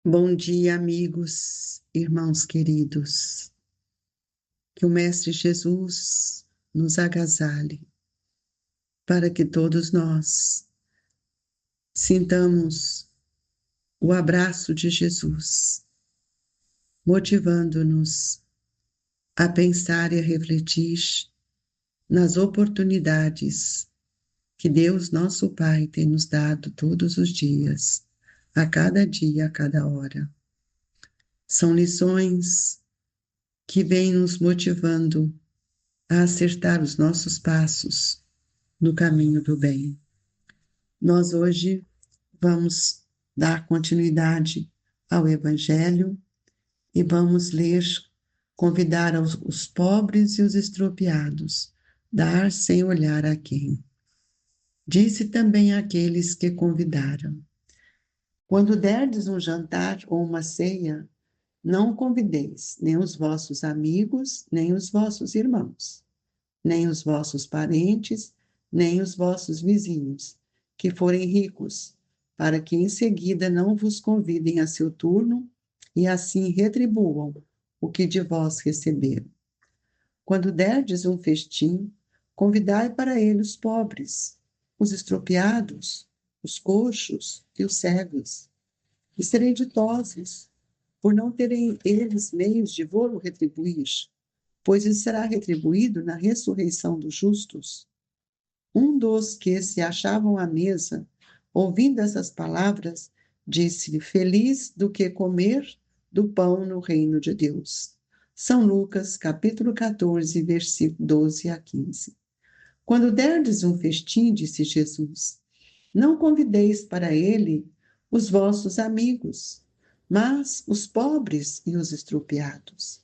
Bom dia, amigos, irmãos queridos. Que o Mestre Jesus nos agasalhe para que todos nós sintamos o abraço de Jesus, motivando-nos a pensar e a refletir nas oportunidades que Deus, nosso Pai, tem nos dado todos os dias, a cada dia, a cada hora. São lições que vêm nos motivando a acertar os nossos passos no caminho do bem. Nós hoje vamos dar continuidade ao Evangelho e vamos ler, convidar os pobres e os estropiados, dar sem olhar a quem. Disse também àqueles que convidaram: quando derdes um jantar ou uma ceia, não convideis nem os vossos amigos, nem os vossos irmãos, nem os vossos parentes, nem os vossos vizinhos, que forem ricos, para que em seguida não vos convidem a seu turno e assim retribuam o que de vós receberam. Quando derdes um festim, convidai para ele os pobres, os estropiados, os coxos e os cegos, e serei ditosos, por não terem eles meios de vô-lo retribuir, pois lhe será retribuído na ressurreição dos justos. Um dos que se achavam à mesa, ouvindo essas palavras, disse-lhe: feliz do que comer do pão no reino de Deus. São Lucas, capítulo 14, versículo 12 a 15. Quando derdes um festim, disse Jesus, não convideis para ele os vossos amigos, mas os pobres e os estropiados.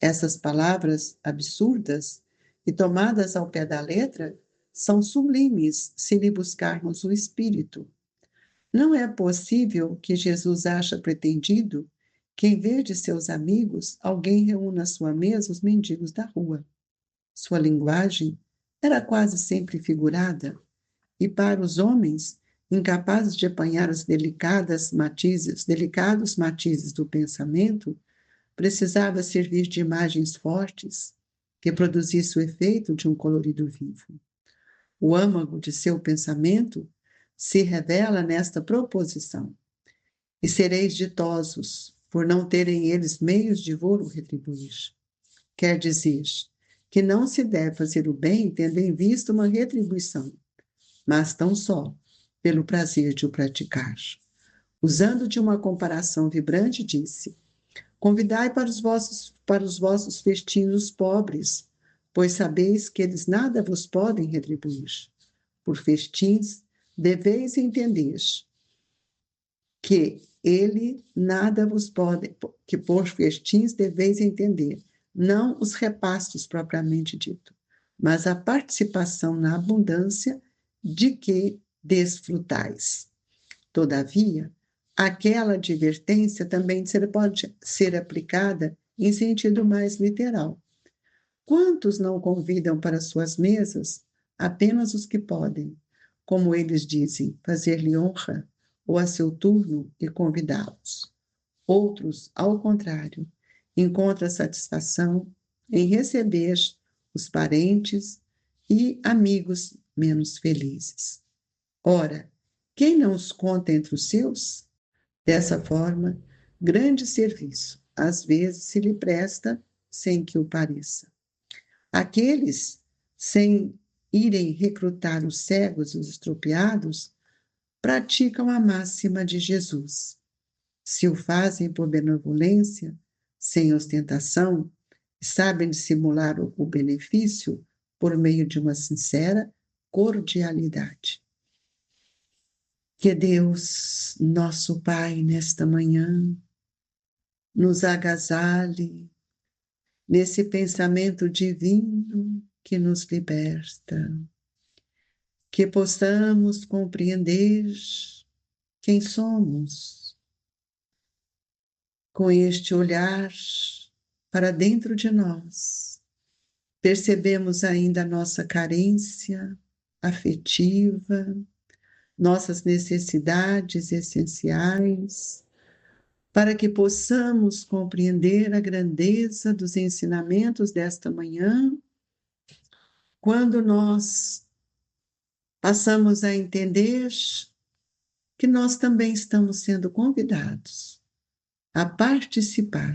Essas palavras absurdas e tomadas ao pé da letra são sublimes se lhe buscarmos o espírito. Não é possível que Jesus ache pretendido que, em vez de seus amigos, alguém reúna à sua mesa os mendigos da rua. Sua linguagem era quase sempre figurada, e para os homens, incapazes de apanhar os delicados matizes do pensamento, precisava servir de imagens fortes que produzissem o efeito de um colorido vivo. O âmago de seu pensamento se revela nesta proposição: e sereis ditosos, por não terem eles meios de vos retribuir. Quer dizer, que não se deve fazer o bem tendo em vista uma retribuição, mas tão só pelo prazer de o praticar. Usando de uma comparação vibrante, disse: convidai para os vossos festins pobres, pois sabeis que eles nada vos podem retribuir. Por festins, deveis entender que ele nada vos pode, que por festins deveis entender, não os repastos propriamente dito, mas a participação na abundância de que desfrutais. Todavia, aquela advertência também pode ser aplicada em sentido mais literal. Quantos não convidam para suas mesas apenas os que podem, como eles dizem, fazer-lhe honra, ou a seu turno e convidá-los? Outros, ao contrário, encontram satisfação em receber os parentes e amigos menos felizes. Ora, quem não os conta entre os seus? Dessa forma, grande serviço, às vezes, se lhe presta sem que o pareça. Aqueles, sem irem recrutar os cegos e os estropiados, praticam a máxima de Jesus. Se o fazem por benevolência, sem ostentação, sabem dissimular o benefício por meio de uma sincera cordialidade. Que Deus, nosso Pai, nesta manhã, nos agasalhe nesse pensamento divino que nos liberta, que possamos compreender quem somos, com este olhar para dentro de nós. Percebemos ainda a nossa carência afetiva, nossas necessidades essenciais, para que possamos compreender a grandeza dos ensinamentos desta manhã, quando nós passamos a entender que nós também estamos sendo convidados a participar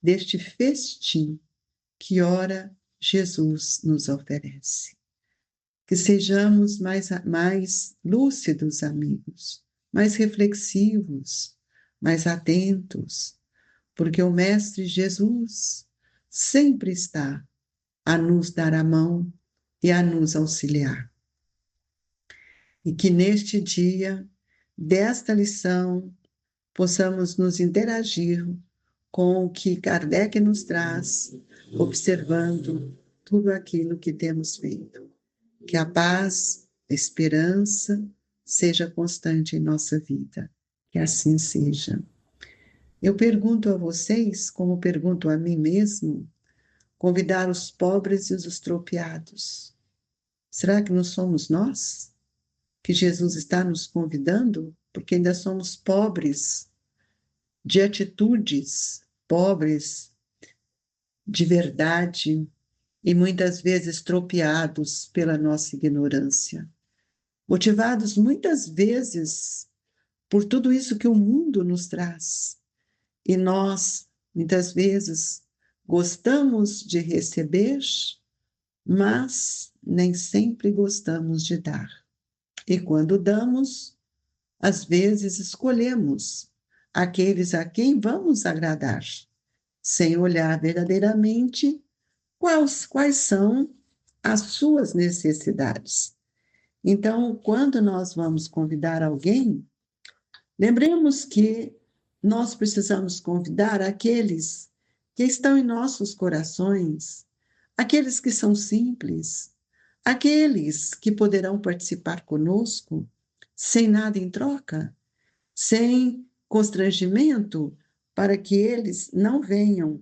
deste festim que ora Jesus nos oferece. Que sejamos mais lúcidos, amigos, mais reflexivos, mais atentos, porque o Mestre Jesus sempre está a nos dar a mão e a nos auxiliar. E que neste dia, desta lição, possamos nos interagir com o que Kardec nos traz, observando tudo aquilo que temos feito. Que a paz, a esperança seja constante em nossa vida. Que assim seja. Eu pergunto a vocês, como pergunto a mim mesmo, convidar os pobres e os estropiados. Será que não somos nós que Jesus está nos convidando? Porque ainda somos pobres de atitudes, pobres de verdade e muitas vezes estropiados pela nossa ignorância. Motivados muitas vezes por tudo isso que o mundo nos traz. E nós, muitas vezes, gostamos de receber, mas nem sempre gostamos de dar. E quando damos, às vezes escolhemos aqueles a quem vamos agradar, sem olhar verdadeiramente quais são as suas necessidades. Então, quando nós vamos convidar alguém, lembremos que nós precisamos convidar aqueles que estão em nossos corações, aqueles que são simples, aqueles que poderão participar conosco sem nada em troca, sem constrangimento, para que eles não venham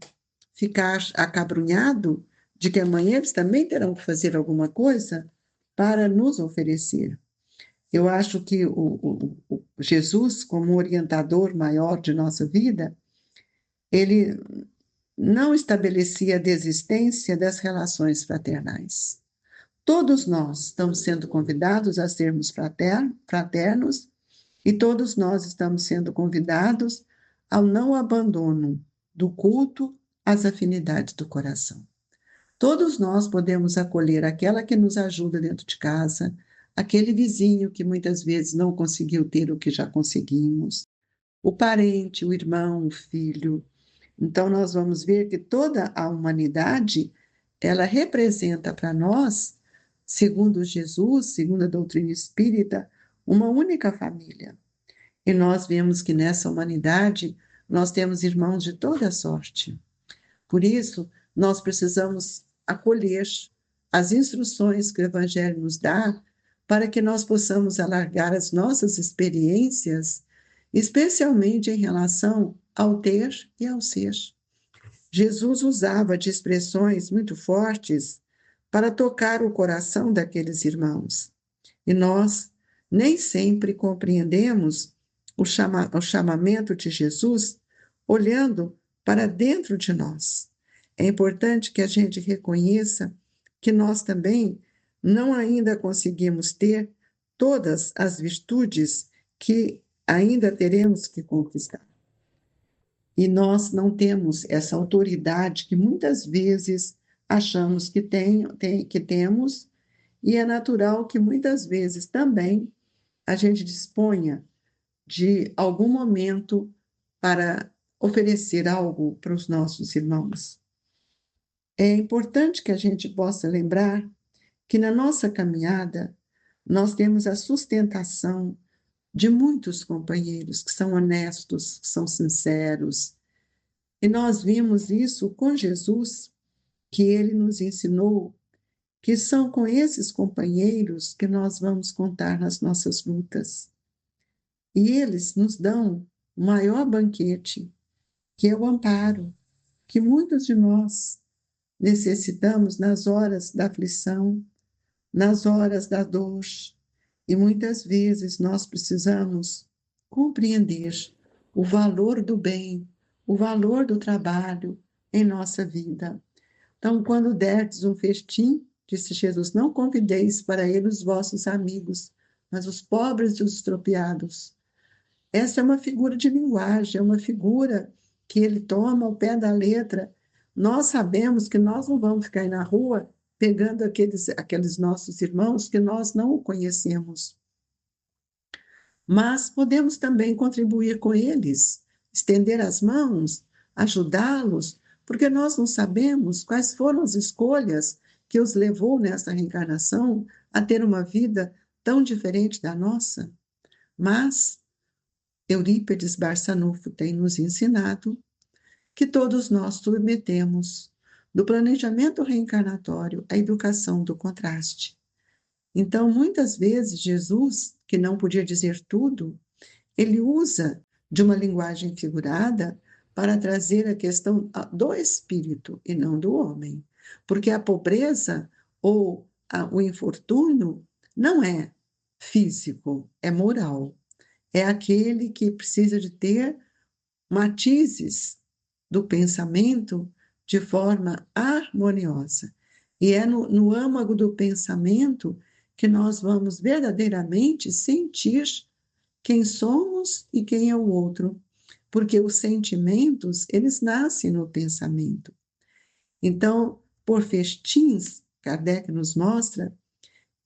ficar acabrunhados de que amanhã eles também terão que fazer alguma coisa para nos oferecer. Eu acho que o Jesus, como orientador maior de nossa vida, ele não estabelecia a desistência das relações fraternais. Todos nós estamos sendo convidados a sermos fraternos e todos nós estamos sendo convidados ao não abandono do culto às afinidades do coração. Todos nós podemos acolher aquela que nos ajuda dentro de casa, aquele vizinho que muitas vezes não conseguiu ter o que já conseguimos, o parente, o irmão, o filho. Então, nós vamos ver que toda a humanidade, ela representa para nós, segundo Jesus, segundo a doutrina espírita, uma única família. E nós vemos que nessa humanidade nós temos irmãos de toda sorte. Por isso, nós precisamos acolher as instruções que o Evangelho nos dá para que nós possamos alargar as nossas experiências, especialmente em relação ao ter e ao ser. Jesus usava de expressões muito fortes para tocar o coração daqueles irmãos. E nós nem sempre compreendemos o chamamento de Jesus olhando para dentro de nós. É importante que a gente reconheça que nós também não ainda conseguimos ter todas as virtudes que ainda teremos que conquistar. E nós não temos essa autoridade que muitas vezes achamos que temos, e é natural que muitas vezes também a gente disponha de algum momento para oferecer algo para os nossos irmãos. É importante que a gente possa lembrar que na nossa caminhada nós temos a sustentação de muitos companheiros que são honestos, que são sinceros. E nós vimos isso com Jesus, que ele nos ensinou que são com esses companheiros que nós vamos contar nas nossas lutas. E eles nos dão o maior banquete, que é o amparo, que muitos de nós necessitamos nas horas da aflição, nas horas da dor. E muitas vezes nós precisamos compreender o valor do bem, o valor do trabalho em nossa vida. Então, quando derdes um festim, disse Jesus, não convideis para ele os vossos amigos, mas os pobres e os estropiados. Essa é uma figura de linguagem, é uma figura que ele toma ao pé da letra. Nós sabemos que nós não vamos ficar aí na rua pegando aqueles nossos irmãos que nós não conhecemos, mas podemos também contribuir com eles, estender as mãos, ajudá-los, porque nós não sabemos quais foram as escolhas que os levou nessa reencarnação a ter uma vida tão diferente da nossa. Mas Eurípides Barçanufo tem nos ensinado que todos nós submetemos do planejamento reencarnatório à educação do contraste. Então, muitas vezes, Jesus, que não podia dizer tudo, ele usa de uma linguagem figurada para trazer a questão do espírito e não do homem. Porque a pobreza ou o infortúnio não é físico, é moral. É aquele que precisa de ter matizes do pensamento de forma harmoniosa. E é no âmago do pensamento que nós vamos verdadeiramente sentir quem somos e quem é o outro, porque os sentimentos, eles nascem no pensamento. Então, por festins, Kardec nos mostra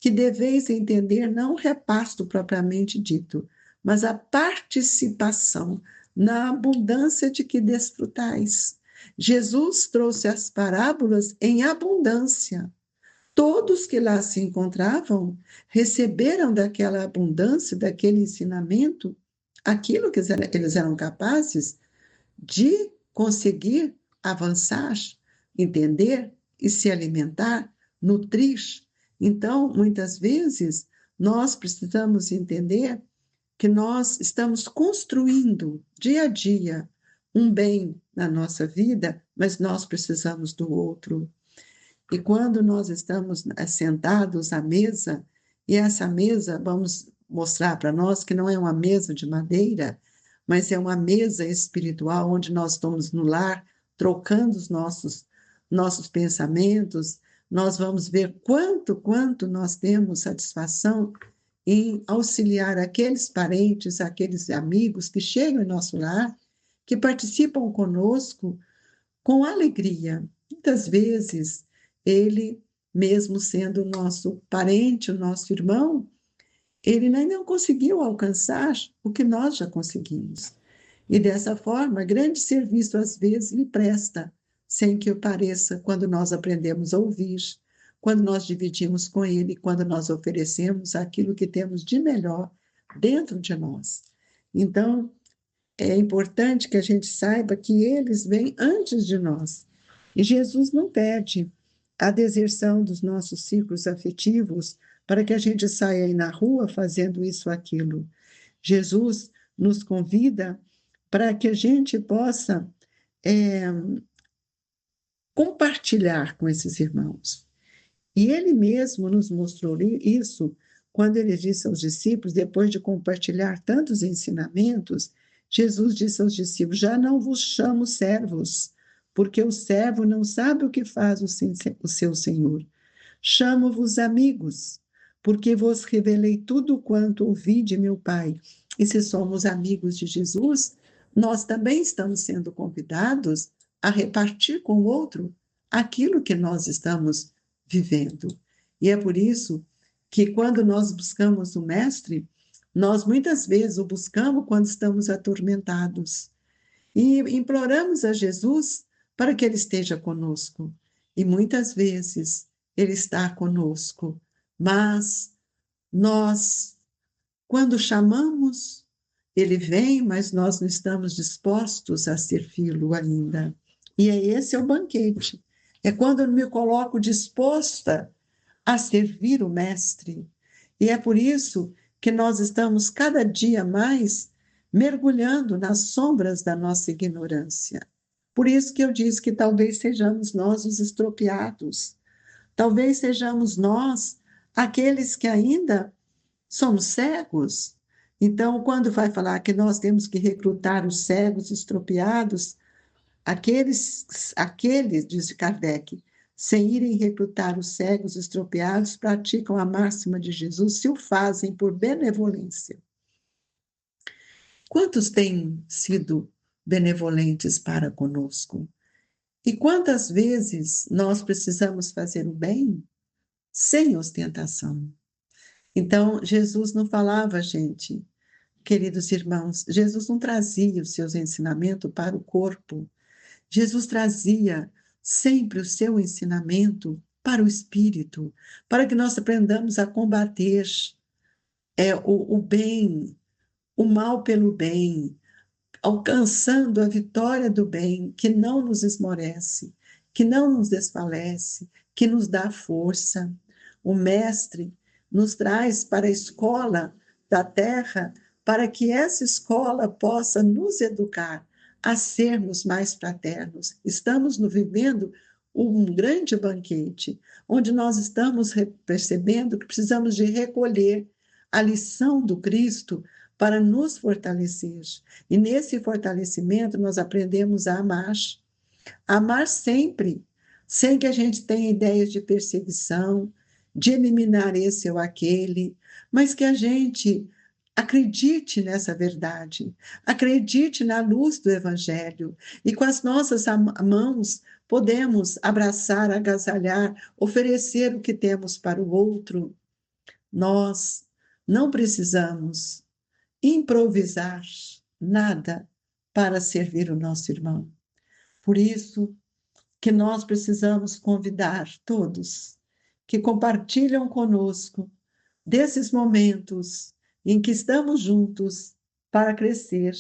que deveis entender não o repasto propriamente dito, mas a participação na abundância de que desfrutais. Jesus trouxe as parábolas em abundância. Todos que lá se encontravam receberam daquela abundância, daquele ensinamento, aquilo que eles eram capazes de conseguir avançar, entender e se alimentar, nutrir. Então, muitas vezes, nós precisamos entender que nós estamos construindo dia a dia um bem na nossa vida, mas nós precisamos do outro. E quando nós estamos sentados à mesa, e essa mesa, vamos mostrar para nós que não é uma mesa de madeira, mas é uma mesa espiritual, onde nós estamos no lar, trocando os nossos pensamentos, nós vamos ver quanto nós temos satisfação em auxiliar aqueles parentes, aqueles amigos que chegam em nosso lar, que participam conosco com alegria. Muitas vezes, ele, mesmo sendo o nosso parente, o nosso irmão, ele ainda não conseguiu alcançar o que nós já conseguimos. E dessa forma, grande serviço às vezes lhe presta, sem que o pareça, quando nós aprendemos a ouvir, quando nós dividimos com ele, quando nós oferecemos aquilo que temos de melhor dentro de nós. Então, é importante que a gente saiba que eles vêm antes de nós. E Jesus não pede a deserção dos nossos ciclos afetivos para que a gente saia aí na rua fazendo isso ou aquilo. Jesus nos convida para que a gente possa compartilhar com esses irmãos. E ele mesmo nos mostrou isso quando ele disse aos discípulos, depois de compartilhar tantos ensinamentos, Jesus disse aos discípulos: já não vos chamo servos, porque o servo não sabe o que faz o seu senhor. Chamo-vos amigos, porque vos revelei tudo quanto ouvi de meu Pai. E se somos amigos de Jesus, nós também estamos sendo convidados a repartir com o outro aquilo que nós estamos vivendo. E é por isso que quando nós buscamos o Mestre, nós muitas vezes o buscamos quando estamos atormentados e imploramos a Jesus para que Ele esteja conosco. E muitas vezes Ele está conosco, mas nós, quando chamamos, Ele vem, mas nós não estamos dispostos a servi-lo ainda. E esse é o banquete. É quando eu me coloco disposta a servir o Mestre. E é por isso que nós estamos cada dia mais mergulhando nas sombras da nossa ignorância. Por isso que eu disse que talvez sejamos nós os estropiados, talvez sejamos nós aqueles que ainda somos cegos, Então, quando vai falar que nós temos que recrutar os cegos estropiados, aqueles, diz Kardec, sem irem recrutar os cegos estropiados, praticam a máxima de Jesus se o fazem por benevolência. Quantos têm sido benevolentes para conosco? E quantas vezes nós precisamos fazer o bem sem ostentação? Então, Jesus não falava, gente, queridos irmãos, Jesus não trazia os seus ensinamentos para o corpo. Jesus trazia sempre o seu ensinamento para o espírito, para que nós aprendamos a combater o bem, o mal pelo bem, alcançando a vitória do bem, que não nos esmorece, que não nos desfalece, que nos dá força. O Mestre nos traz para a escola da terra, para que essa escola possa nos educar a sermos mais fraternos. Estamos vivendo um grande banquete, onde nós estamos percebendo que precisamos de recolher a lição do Cristo para nos fortalecer. E nesse fortalecimento nós aprendemos a amar sempre, sem que a gente tenha ideias de perseguição, de eliminar esse ou aquele, mas que a gente acredite nessa verdade, acredite na luz do Evangelho, e com as nossas mãos podemos abraçar, agasalhar, oferecer o que temos para o outro. Nós não precisamos improvisar nada para servir o nosso irmão. Por isso que nós precisamos convidar todos que compartilham conosco desses momentos em que estamos juntos para crescer,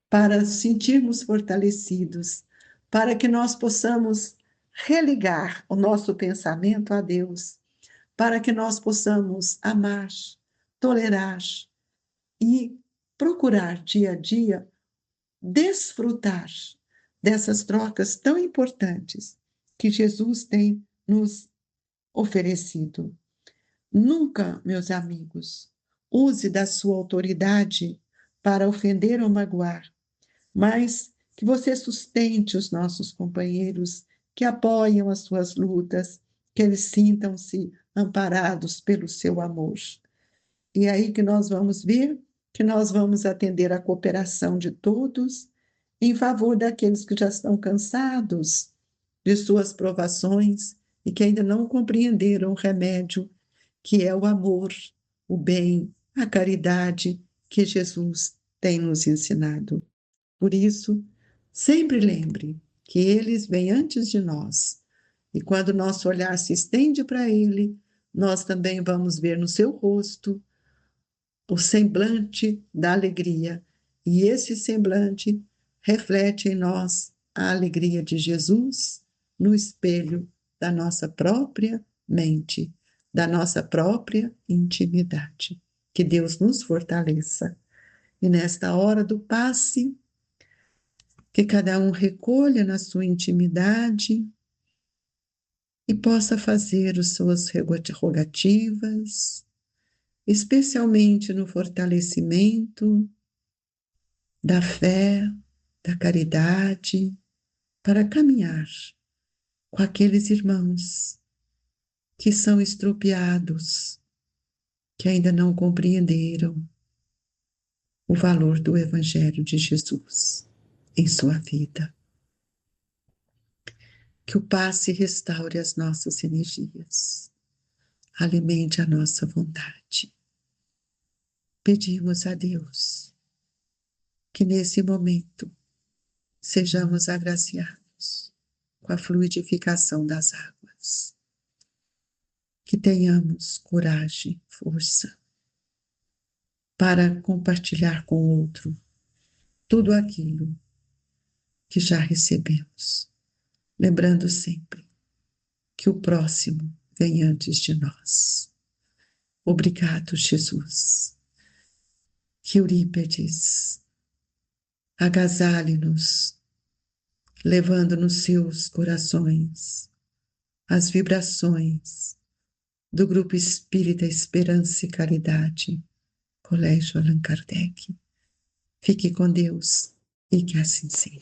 para sentirmos fortalecidos, para que nós possamos religar o nosso pensamento a Deus, para que nós possamos amar, tolerar e procurar dia a dia desfrutar dessas trocas tão importantes que Jesus tem nos oferecido. Nunca, meus amigos, use da sua autoridade para ofender ou magoar, mas que você sustente os nossos companheiros, que apoiam as suas lutas, que eles sintam-se amparados pelo seu amor. E aí que nós vamos ver que nós vamos atender a cooperação de todos em favor daqueles que já estão cansados de suas provações e que ainda não compreenderam o remédio que é o amor, o bem, a caridade que Jesus tem nos ensinado. Por isso, sempre lembre que eles vêm antes de nós. E quando nosso olhar se estende para ele, nós também vamos ver no seu rosto o semblante da alegria. E esse semblante reflete em nós a alegria de Jesus no espelho da nossa própria mente, da nossa própria intimidade. Que Deus nos fortaleça. E nesta hora do passe, que cada um recolha na sua intimidade e possa fazer as suas rogativas, especialmente no fortalecimento da fé, da caridade, para caminhar com aqueles irmãos que são estropiados, que ainda não compreenderam o valor do Evangelho de Jesus em sua vida. Que o passe restaure as nossas energias, alimente a nossa vontade. Pedimos a Deus que nesse momento sejamos agraciados com a fluidificação das águas, que tenhamos coragem, força para compartilhar com o outro tudo aquilo que já recebemos, lembrando sempre que o próximo vem antes de nós. Obrigado, Jesus. Que Eurípedes agasalhe-nos, levando nos seus corações as vibrações do Grupo Espírita Esperança e Caridade, Colégio Allan Kardec. Fique com Deus e que assim seja.